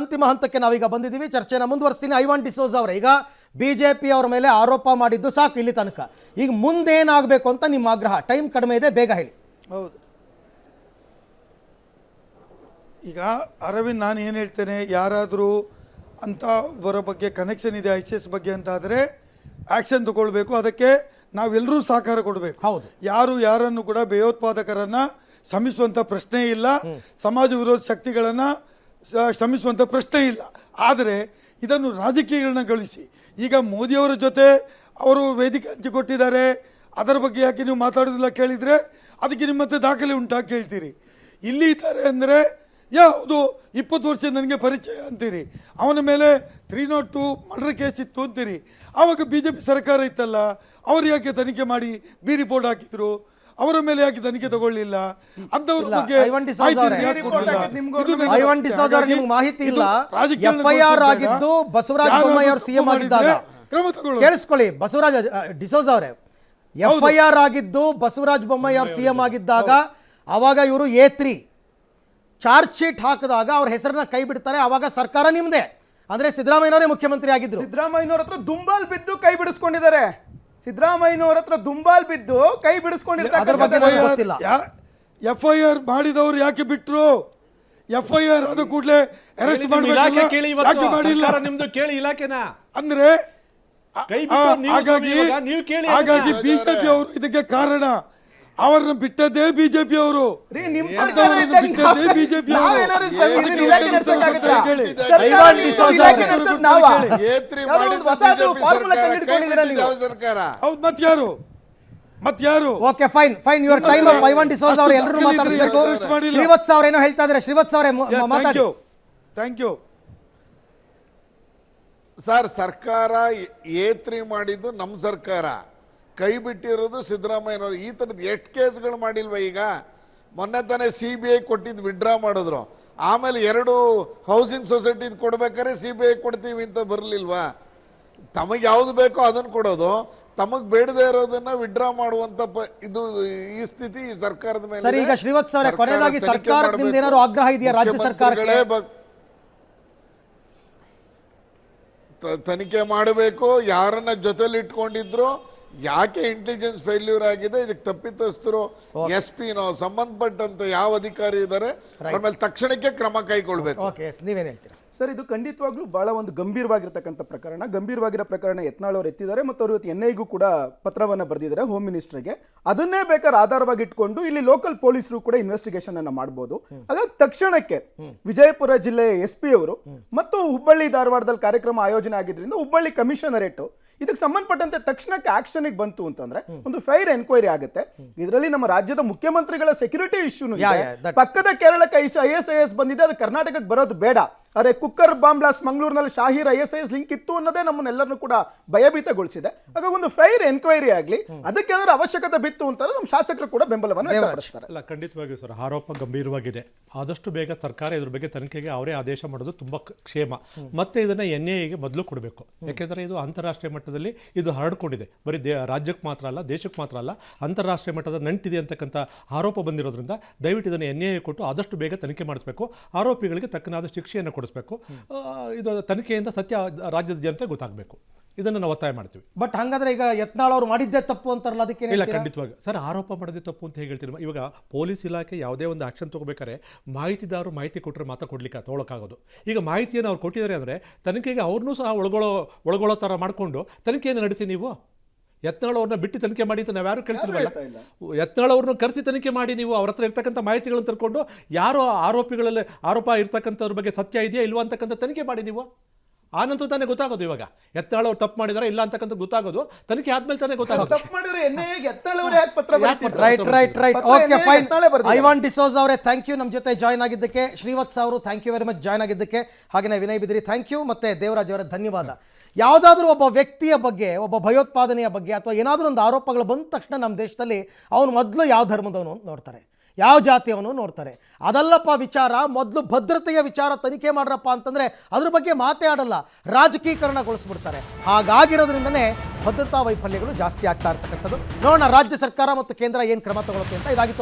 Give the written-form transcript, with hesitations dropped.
ಅಂತಿಮ ಹಂತಕ್ಕೆ ನಾವೀಗ ಬಂದಿದ್ದೀವಿ. ಚರ್ಚೆನ ಮುಂದುವರಿಸ್ತೀನಿ. ಐವಾನ್ ಡಿಸೋಜ ಅವರೇ, ಈಗ ಬಿಜೆಪಿ ಅವರ ಮೇಲೆ ಆರೋಪ ಮಾಡಿದ್ದು ಸಾಕು ಇಲ್ಲಿ ತನಕ. ಈಗ ಮುಂದೇನಾಗಬೇಕು ಅಂತ ನಿಮ್ಮ ಆಗ್ರಹ? ಟೈಮ್ ಕಡಿಮೆ ಇದೆ, ಬೇಗ ಹೇಳಿ. ಹೌದು, ಈಗ ಅರವಿಂದ್, ನಾನು ಏನು ಹೇಳ್ತೇನೆ, ಯಾರಾದರೂ ಅಂತ ಒಬ್ಬರ ಬಗ್ಗೆ ಕನೆಕ್ಷನ್ ಇದೆ ICS ಬಗ್ಗೆ ಅಂತ ಆದರೆ ಆ್ಯಕ್ಷನ್ ತಗೊಳ್ಬೇಕು. ಅದಕ್ಕೆ ನಾವೆಲ್ಲರೂ ಸಹಕಾರ ಕೊಡಬೇಕು. ಹೌದು, ಯಾರು ಯಾರನ್ನು ಕೂಡ ಭಯೋತ್ಪಾದಕರನ್ನು ಶ್ರಮಿಸುವಂಥ ಪ್ರಶ್ನೆ ಇಲ್ಲ, ಸಮಾಜ ವಿರೋಧ ಶಕ್ತಿಗಳನ್ನು ಶ್ರಮಿಸುವಂಥ ಪ್ರಶ್ನೆ ಇಲ್ಲ. ಆದರೆ ಇದನ್ನು ರಾಜಕೀಯಗೊಳಿಸಿ ಈಗ ಮೋದಿಯವರ ಜೊತೆ ಅವರು ವೇದಿಕೆ ಹಂಚಿಕೊಟ್ಟಿದ್ದಾರೆ, ಅದರ ಬಗ್ಗೆ ಯಾಕೆ ನೀವು ಮಾತಾಡೋದಿಲ್ಲ ಕೇಳಿದರೆ ಅದಕ್ಕೆ ನಿಮ್ಮತ್ತೆ ದಾಖಲೆ ಉಂಟಾ ಕೇಳ್ತೀರಿ. ಇಲ್ಲಿ ಇದ್ದಾರೆ ಅಂದರೆ ಯಾವುದು 20 ವರ್ಷ ನನಗೆ ಪರಿಚಯ ಅಂತೀರಿ, ಅವನ ಮೇಲೆ 302 ಮರ್ಡರ್ ಕೇಸ್ ಇತ್ತು ಅಂತೀರಿ. ಆವಾಗ BJP ಸರ್ಕಾರ ಇತ್ತಲ್ಲ, ಅವರು ಯಾಕೆ ತನಿಖೆ ಮಾಡಿ ಬಿ ರಿಪೋರ್ಟ್ ಹಾಕಿದ್ರು, ಅವರ ಮೇಲೆ ಯಾಕೆ ತನಿಖೆ ತಗೊಳ್ಳಿಲ್ಲ? ಅಂತವ್ರ ಬಗ್ಗೆ ಮಾಹಿತಿ ಇಲ್ಲ. FIR ಆಗಿದ್ದು ಬಸವರಾಜ ಬೊಮ್ಮಾಯಿ ಅವರು CM ಆಗಿದ್ದಾಗ, ಕೇಳಿಸ್ಕೊಳ್ಳಿ ಬಸವರಾಜ ಡಿಸೋಜ ಅವರೇ, FIR ಆಗಿದ್ದು ಬಸವರಾಜ ಬೊಮ್ಮಾಯಿ ಅವರು CM ಆಗಿದ್ದಾಗ, ಅವಾಗ ಇವರು A3 ಚಾರ್ಜ್ ಶೀಟ್ ಹಾಕಿದಾಗ ಅವ್ರ ಹೆಸರನ್ನ ಕೈ ಬಿಡ್ತಾರೆ. ಅವಾಗ ಸರ್ಕಾರ ನಿಮ್ದೆ, ಅಂದ್ರೆ ಸಿದ್ದರಾಮಯ್ಯನವರೇ ಮುಖ್ಯಮಂತ್ರಿ ಆಗಿದ್ರು. ಸಿದ್ದರಾಮಯ್ಯನವ್ರ ಹತ್ರ ದುಂಬಾಲ್ ಬಿದ್ದು ಕೈ ಬಿಡಿಸ್ಕೊಂಡಿದ್ದಾರೆ. ಸಿದ್ದರಾಮಯ್ಯನವ್ರ ಹತ್ರ ದುಂಬಾಲ್ ಬಿದ್ದು ಕೈ ಬಿಡಿಸ್ಕೊಂಡಿರ್ತಾರೆ. FIR ಮಾಡಿದವರು ಯಾಕೆ ಬಿಟ್ರು? FIR ಆದ ಕೂಡಲೇ ಅರೆಸ್ಟ್ ಮಾಡಿಲ್ಲ. ಅಂದ್ರೆ ಹಾಗಾಗಿ BJP ಅವರು ಇದಕ್ಕೆ ಕಾರಣ. ಅವರನ್ನು ಬಿಟ್ಟದ್ದೇ BJP ಅವರು, ಬಿಟ್ಟದ್ದೇ BJP ಹೌದು. ಮತ್ಯಾರು? Okay, fine fine, your time up. Ivan D'Souza ಅವರು ಎಲ್ಲರೂ ಮಾತಾಡಬೇಕು. ಶ್ರೀವತ್ಸ ಅವರು ಏನೋ ಹೇಳ್ತಾ ಇದ್ದಾರೆ. ಶ್ರೀವತ್ಸ ಅವರೇ ಮಾತಾಡಿ. Thank you sir. ಸರ್ಕಾರ A3 ಮಾಡಿದ್ದು ನಮ್ಮ ಸರ್ಕಾರ, ಕೈ ಬಿಟ್ಟಿರೋದು ಸಿದ್ದರಾಮಯ್ಯನವರು. ಈ ತರದ ಎಷ್ಟು ಕೇಸ್ಗಳು ಮಾಡಿಲ್ವ? ಈಗ ಮೊನ್ನೆ ತಾನೇ CBI ಕೊಟ್ಟಿದ್ದು ವಿಡ್ರಾ ಮಾಡಿದ್ರು, ಆಮೇಲೆ 2 ಹೌಸಿಂಗ್ ಸೊಸೈಟಿ ಕೊಡ್ಬೇಕಾದ್ರೆ CBI ಕೊಡ್ತೀವಿ ಅಂತ ಬರಲಿಲ್ವಾ? ತಮಗೆ ಯಾವ್ದು ಬೇಕೋ ಅದನ್ನು ಕೊಡೋದು, ತಮಗ್ ಬೇಡದೇ ಇರೋದನ್ನ ವಿಡ್ರಾ ಮಾಡುವಂತ ಇದು ಈ ಸ್ಥಿತಿ ಈ ಸರ್ಕಾರದ ಮೇಲೆ. ಸರಿ, ಈಗ ಶ್ರೀವತ್ಸ ಅವರೇ, ಕೊನೆಯದಾಗಿ ಸರ್ಕಾರದಿಂದ ಏನಾದ್ರು ಆಗ್ರಹ ಇದೆಯಾ ರಾಜ್ಯ ಸರ್ಕಾರಕ್ಕೆ? ತನಿಖೆ ಮಾಡಬೇಕು, ಯಾರನ್ನ ಜೊತೆಲಿ ಇಟ್ಕೊಂಡಿದ್ರು, ಯಾಕೆ ಇಂಟೆಲಿಜೆನ್ಸ್ ಫೇಲ್ಯೂರ್ ಆಗಿದೆ, ಇದಕ್ಕೆ ತಪ್ಪಿತಸ್ಥರು SP ಸಂಬಂಧಪಟ್ಟಂತ ಯಾವ ಅಧಿಕಾರಿ ಇದ್ದಾರೆ ಅವ್ರ ಮೇಲೆ ತಕ್ಷಣಕ್ಕೆ ಕ್ರಮ ಕೈಗೊಳ್ಬೇಕು. ನೀವೇನ್ ಹೇಳ್ತೀರಾ ಸರ್? ಇದು ಖಂಡಿತವಾಗ್ಲೂ ಬಹಳ ಒಂದು ಗಂಭೀರವಾಗಿರ್ತಕ್ಕಂಥ ಪ್ರಕರಣ. ಗಂಭೀರವಾಗಿರೋ ಪ್ರಕರಣ ಯತ್ನಾಳ್ ಅವರು ಎತ್ತಿದ್ದಾರೆ, ಮತ್ತು ಅವರು ಇವತ್ತು NIಗೂ ಕೂಡ ಪತ್ರವನ್ನ ಬರೆದಿದ್ದಾರೆ, ಹೋಮ್ ಮಿನಿಸ್ಟರ್ಗೆ. ಅದನ್ನೇ ಬೇಕಾದ್ರೆ ಆಧಾರವಾಗಿ ಇಟ್ಕೊಂಡು ಇಲ್ಲಿ ಲೋಕಲ್ ಪೊಲೀಸರು ಕೂಡ ಇನ್ವೆಸ್ಟಿಗೇಷನ್ ಅನ್ನ ಮಾಡಬಹುದು. ಹಾಗಾಗಿ ತಕ್ಷಣಕ್ಕೆ ವಿಜಯಪುರ ಜಿಲ್ಲೆಯ SP ಅವರು ಮತ್ತು ಹುಬ್ಬಳ್ಳಿ ಧಾರವಾಡದಲ್ಲಿ ಕಾರ್ಯಕ್ರಮ ಆಯೋಜನೆ ಆಗಿದ್ರಿಂದ ಹುಬ್ಬಳ್ಳಿ ಕಮಿಷನರೇಟ್ ಇದಕ್ಕೆ ಸಂಬಂಧಪಟ್ಟಂತೆ ತಕ್ಷಣಕ್ಕೆ ಆಕ್ಷನ್ಗೆ ಬಂತು ಅಂತಂದ್ರೆ ಒಂದು ಫೈರ್ ಎನ್ಕ್ವೈರಿ ಆಗುತ್ತೆ. ಇದರಲ್ಲಿ ನಮ್ಮ ರಾಜ್ಯದ ಮುಖ್ಯಮಂತ್ರಿಗಳ ಸೆಕ್ಯೂರಿಟಿ ಇಶ್ಯೂನು ಇದೆ. ಪಕ್ಕದ ಕೇರಳಕ್ಕೆ ISIS ಬಂದಿದೆ, ಅದು ಕರ್ನಾಟಕಕ್ಕೆ ಬರೋದು ಬೇಡ. ಅರೆ ಕುಕ್ಕರ್ ಬಾಂಬ್ ಬ್ಲಾಸ್ಟ್ ಮಂಗಳೂರಿನಲ್ಲಿ ಶಾಹೀರ್ ISIS ಲಿಂಕ್ ಇತ್ತು ಅನ್ನೋದೇ ನಮ್ಮನ್ನೆಲ್ಲರನ್ನು ಕೂಡ ಭಯಭೀತಗೊಳಿಸಿದೆ. ಹಾಗಾಗಿ ಒಂದು ಫೈರ್ ಎನ್ಕ್ವೈರಿ ಆಗಲಿ, ಅದಕ್ಕೆ ಏನಾದ್ರು ಅವಶ್ಯಕತೆ ಬಿತ್ತು ಅಂತಂದ್ರೆ ನಮ್ಮ ಶಾಸಕರು ಕೂಡ ಬೆಂಬಲವನ್ನು ವ್ಯಕ್ತಪಡಿಸ್ತಾರೆ. ಅಲ್ಲ, ಖಂಡಿತವಾಗಿಯೂ ಸರ್, ಆರೋಪ ಗಂಭೀರವಾಗಿದೆ. ಆದಷ್ಟು ಬೇಗ ಸರ್ಕಾರ ಇದ್ರ ಬಗ್ಗೆ ತನಿಖೆಗೆ ಅವರೇ ಆದೇಶ ಮಾಡೋದು ತುಂಬಾ ಕ್ಷೇಮ. ಮತ್ತೆ ಇದನ್ನ NIAಗೆ ಮೊದಲು ಕೊಡಬೇಕು. ಯಾಕೆಂದ್ರೆ ಇದು ಅಂತಾರಾಷ್ಟ್ರೀಯ ಮಟ್ಟದಲ್ಲಿ ಇದು ಹರಡ್ಕೊಂಡಿದೆ. ಬರೀ ರಾಜ್ಯಕ್ಕೆ ಮಾತ್ರ ಅಲ್ಲ, ದೇಶಕ್ಕೆ ಮಾತ್ರ ಅಲ್ಲ, ಅಂತಾರಾಷ್ಟ್ರೀಯ ಮಟ್ಟದ ನಂಟಿದೆ ಅಂತಕ್ಕಂಥ ಆರೋಪ ಬಂದಿರೋದ್ರಿಂದ ದಯವಿಟ್ಟು ಇದನ್ನು NIA ಕೊಟ್ಟು ಆದಷ್ಟು ಬೇಗ ತನಿಖೆ ಮಾಡಿಸಬೇಕು. ಆರೋಪಿಗಳಿಗೆ ತಕ್ಕನಾದ ಶಿಕ್ಷೆಯನ್ನು ಕೊಡಿಸಬೇಕು. ಇದು ತನಿಖೆಯಿಂದ ಸತ್ಯ ರಾಜ್ಯದ ಜನತೆ ಗೊತ್ತಾಗಬೇಕು. ಇದನ್ನು ನಾವು ಒತ್ತಾಯ ಮಾಡ್ತೀವಿ. ಬಟ್ ಹಂಗಾದ್ರೆ ಈಗ ಯತ್ನಾಳ್ ಅವರು ಮಾಡಿದ್ದೇ ತಪ್ಪು ಅಂತಾರಲ್ಲ, ಅದಕ್ಕೆ ಇಲ್ಲ, ಖಂಡಿತವಾಗಿ ಸರ್, ಆರೋಪ ಮಾಡೋದೇ ತಪ್ಪು ಅಂತ ಹೇಗೆ ಹೇಳ್ತೀನಿ. ಇವಾಗ ಪೊಲೀಸ್ ಇಲಾಖೆ ಯಾವುದೇ ಒಂದು ಆಕ್ಷನ್ ತಗೋಬೇಕಾದ್ರೆ ಮಾಹಿತಿದಾರರು ಮಾಹಿತಿ ಕೊಟ್ಟರೆ ಮಾತ್ರ ತೊಗೊಳಕ್ಕಾಗೋದು. ಈಗ ಮಾಹಿತಿಯನ್ನು ಅವ್ರು ಕೊಟ್ಟಿದ್ದಾರೆ ಅಂದರೆ ತನಿಖೆಗೆ ಅವ್ರನ್ನೂ ಸಹ ಒಳಗೊಳ್ಳೋ ಥರ ಮಾಡಿಕೊಂಡು ತನಿಖೆಯನ್ನು ನಡೆಸಿ. ನೀವು ಯತ್ನಾಳ್ ಅವ್ರನ್ನ ಬಿಟ್ಟು ತನಿಖೆ ಮಾಡಿ ಅಂತ ನಾವು ಯಾರು ಕೇಳ್ತಿಲ್ವಲ್ಲ. ಯತ್ನಾಳ್ ಅವ್ರನ್ನ ಕರೆಸಿ ತನಿಖೆ ಮಾಡಿ, ನೀವು ಅವ್ರ ಹತ್ರ ಇರ್ತಕ್ಕಂಥ ಮಾಹಿತಿಗಳನ್ನು ತರ್ಕೊಂಡು ಯಾರೋ ಆರೋಪಿಗಳಲ್ಲಿ ಆರೋಪ ಇರ್ತಕ್ಕಂಥವ್ರ ಬಗ್ಗೆ ಸತ್ಯ ಇದೆಯಾ ಇಲ್ವಾ ಅಂತಕ್ಕಂಥ ತನಿಖೆ ಮಾಡಿ. ನೀವು ಆ ನಂತರ ತಾನೇ ಗೊತ್ತಾಗೋದು. ಇವಾಗ ಯತ್ನಾಳ್ ಅವ್ರು ತಪ್ಪು ಮಾಡಿದಾರೆ ಇಲ್ಲ ಅಂತಕ್ಕಂಥ ಗೊತ್ತಾಗೋದು ತನಿಖೆ ಆದ್ಮೇಲೆ ತಾನೇ ಗೊತ್ತಾಗೋದು. ಐವಾನ್ ಡಿಸೋಜ ಅವರೇ, ಥ್ಯಾಂಕ್ ಯು ನಮ್ಮ ಜೊತೆ ಜಾಯ್ನ್ ಆಗಿದ್ದಕ್ಕೆ. ಶ್ರೀವತ್ಸ ಅವರು thank you very much join ಆಗಿದ್ದಕ್ಕೆ. ಹಾಗೆಯೇ ವಿನಯ್ ಬಿದ್ರಿ ಥ್ಯಾಂಕ್ ಯು. ಮತ್ತೆ ದೇವರಾಜ್ ಅವರೇ ಧನ್ಯವಾದ. ಯಾವುದಾದ್ರೂ ಒಬ್ಬ ವ್ಯಕ್ತಿಯ ಬಗ್ಗೆ, ಒಬ್ಬ ಭಯೋತ್ಪಾದನೆಯ ಬಗ್ಗೆ ಅಥವಾ ಏನಾದರೂ ಒಂದು ಆರೋಪಗಳು ಬಂದ ತಕ್ಷಣ ನಮ್ಮ ದೇಶದಲ್ಲಿ ಅವನು ಮೊದಲು ಯಾವ ಧರ್ಮದವನು ನೋಡ್ತಾರೆ, ಯಾವ ಜಾತಿಯವನು ನೋಡ್ತಾರೆ. ಅದಲ್ಲಪ್ಪ ವಿಚಾರ, ಮೊದಲು ಭದ್ರತೆಯ ವಿಚಾರ ತನಿಖೆ ಮಾಡ್ರಪ್ಪ ಅಂತಂದರೆ ಅದ್ರ ಬಗ್ಗೆ ಮಾತೇ ಆಡಲ್ಲ, ರಾಜಕೀಕರಣಗೊಳಿಸ್ಬಿಡ್ತಾರೆ. ಹಾಗಾಗಿರೋದ್ರಿಂದನೇ ಭದ್ರತಾ ವೈಫಲ್ಯಗಳು ಜಾಸ್ತಿ ಆಗ್ತಾ ಇರ್ತಕ್ಕಂಥದ್ದು. ನೋಡೋಣ ರಾಜ್ಯ ಸರ್ಕಾರ ಮತ್ತು ಕೇಂದ್ರ ಏನು ಕ್ರಮ ತಗೊಳುತ್ತೆ ಅಂತ. ಇದಾಗಿತ್ತು